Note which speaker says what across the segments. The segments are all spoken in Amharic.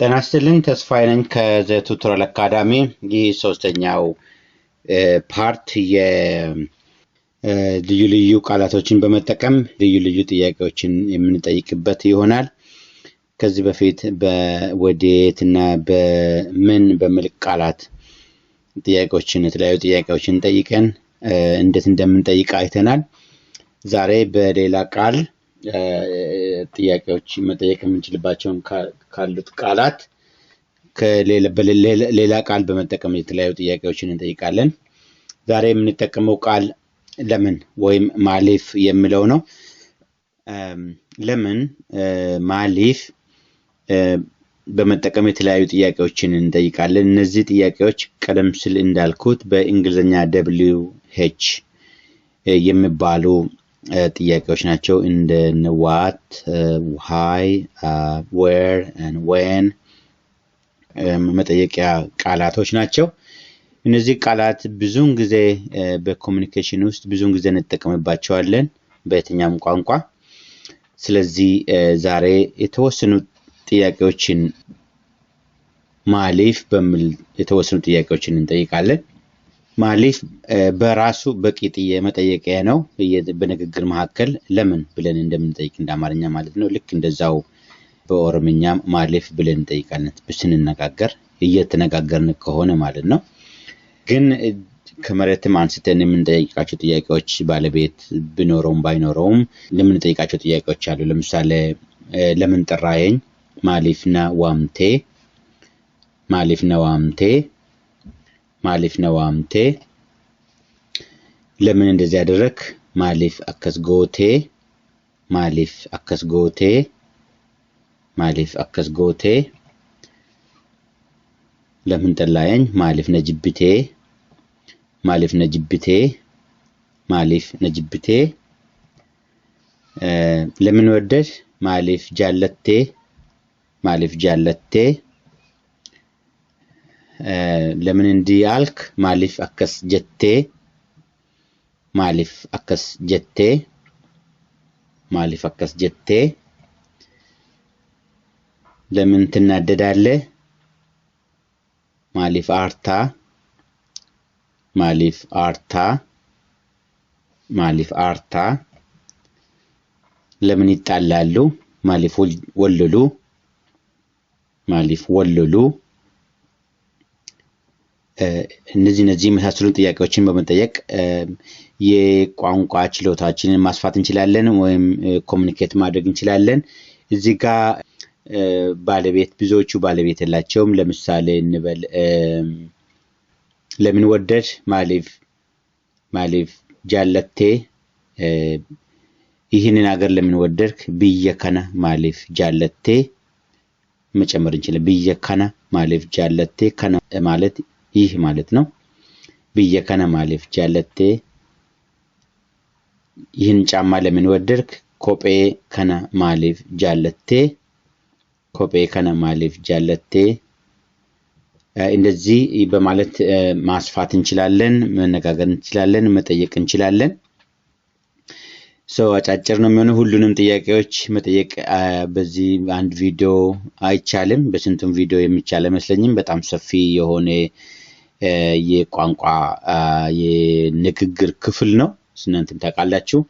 Speaker 1: ጤና ይስጥልኝ ተስፋዬ ነኝ ከዘ ቱቶሪያል አካዳሚ። ይህ ሶስተኛው ፓርት የልዩ ልዩ ቃላቶችን በመጠቀም ልዩ ልዩ ጥያቄዎችን የምንጠይቅበት ይሆናል። ከዚህ በፊት በወዴትና በምን በሚል ቃላት ጥያቄዎችን የተለያዩ ጥያቄዎችን ጠይቀን እንዴት እንደምንጠይቅ አይተናል። ዛሬ በሌላ ቃል ጥያቄዎች መጠየቅ የምንችልባቸውን ካሉት ቃላት ከሌላ ቃል በመጠቀም የተለያዩ ጥያቄዎችን እንጠይቃለን። ዛሬ የምንጠቀመው ቃል ለምን ወይም ማሊፍ የሚለው ነው። ለምን ማሊፍ በመጠቀም የተለያዩ ጥያቄዎችን እንጠይቃለን። እነዚህ ጥያቄዎች ቀደም ሲል እንዳልኩት በእንግሊዘኛ WH የሚባሉ ጥያቄዎች ናቸው። እንደ what, why, where and when መጠየቂያ ቃላቶች ናቸው። እነዚህ ቃላት ብዙውን ጊዜ በኮሙኒኬሽን ውስጥ ብዙውን ጊዜ እንጠቀምባቸዋለን በየትኛውም ቋንቋ። ስለዚህ ዛሬ የተወሰኑ ጥያቄዎችን ማሊፍ በሚል የተወሰኑ ጥያቄዎችን እንጠይቃለን። ማሊፍ በራሱ በቂ መጠየቂያ ነው። በንግግር መካከል ለምን ብለን እንደምንጠይቅ እንዳማርኛ ማለት ነው። ልክ እንደዛው በኦሮምኛ ማሊፍ ብለን እንጠይቃለን ስንነጋገር እየተነጋገርን ከሆነ ማለት ነው። ግን ከመሬትም አንስተን የምንጠይቃቸው ጥያቄዎች ባለቤት ቢኖረውም ባይኖረውም የምንጠይቃቸው ጥያቄዎች አሉ። ለምሳሌ ለምን ጠራኸኝ? ማሊፍና ዋምቴ ማሊፍና ዋምቴ ማሊፍና ዋምቴ። ለምን እንደዚህ ያደረክ? ማሊፍ አከስጎቴ ማሊፍ አከስጎቴ ማሊፍ አከስጎቴ። ለምን ጠላኸኝ? ማሊፍ ነጅብቴ ማሊፍ ነጅብቴ ማሊፍ ነጅብቴ። ለምን ወደድ? ማሊፍ ጃለቴ ማሊፍ ጃለቴ። ለምን እንዲህ አልክ? ማሊፍ አከስ ጀቴ ማሊፍ አከስ ጀቴ ማሊፍ አከስ ጀቴ። ለምን ትናደዳለህ? ማሊፍ አርታ ማሊፍ አርታ ማሊፍ አርታ። ለምን ይጣላሉ? ማሊፍ ወልሉ ማሊፍ ወልሉ። እነዚህ የመሳሰሉ ጥያቄዎችን በመጠየቅ የቋንቋ ችሎታችንን ማስፋት እንችላለን ወይም ኮሙኒኬት ማድረግ እንችላለን። እዚህ ጋር ባለቤት ብዙዎቹ ባለቤት የላቸውም። ለምሳሌ እንበል ለምን ወደድ? ማሊፍ ማሊፍ ጃለቴ። ይህንን ሀገር ለምን ወደድክ? ብየከነ ማሊፍ ጃለቴ መጨመር እንችላለን። ብየከነ ማሊፍ ጃለቴ። ከነ ማለት ይህ ማለት ነው። ብየከነ ማሊፍ ጃለቴ። ይህን ጫማ ለምን ወደድክ? ኮጴ ከነ ማሊፍ ጃለቴ ኮጴ ከነ ማሊፍ ጃለቴ። እንደዚህ በማለት ማስፋት እንችላለን፣ መነጋገር እንችላለን፣ መጠየቅ እንችላለን። አጫጭር ነው የሚሆነው። ሁሉንም ጥያቄዎች መጠየቅ በዚህ አንድ ቪዲዮ አይቻልም። በስንቱም ቪዲዮ የሚቻል አይመስለኝም። በጣም ሰፊ የሆነ የቋንቋ የንግግር ክፍል ነው። እናንተም ታውቃላችሁ።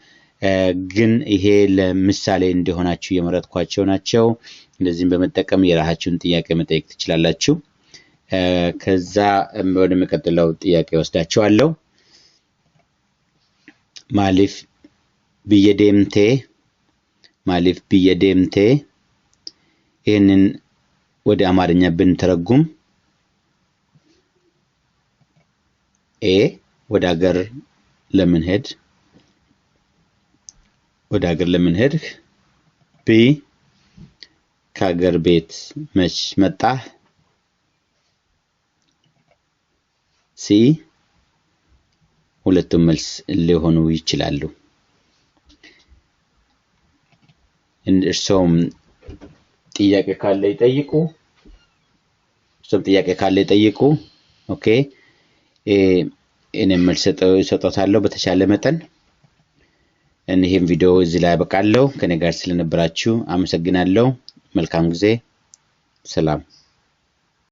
Speaker 1: ግን ይሄ ለምሳሌ እንደሆናችሁ የመረጥኳቸው ናቸው። እንደዚህም በመጠቀም የራሳችሁን ጥያቄ መጠየቅ ትችላላችሁ። ከዛ ወደ መቀጠለው ጥያቄ ወስዳችኋለሁ። ማሊፍ ብየዴምቴ ማሊፍ ብየዴምቴ። ይህንን ወደ አማርኛ ብንተረጉም ኤ ወደ ሀገር ለምን ሄድ? ወደ ሀገር ለምን ሄድክ? ቢ ከሀገር ቤት መች መጣህ? ሲ ሁለቱም መልስ ሊሆኑ ይችላሉ። እርሶም ጥያቄ ካለ ይጠይቁ። ኦኬ እኔም መልስ እሰጣለሁ በተቻለ መጠን። ይሄን ቪዲዮ እዚህ ላይ አበቃለሁ። ከኔ ጋር ስለነበራችሁ አመሰግናለሁ። መልካም ጊዜ። ሰላም።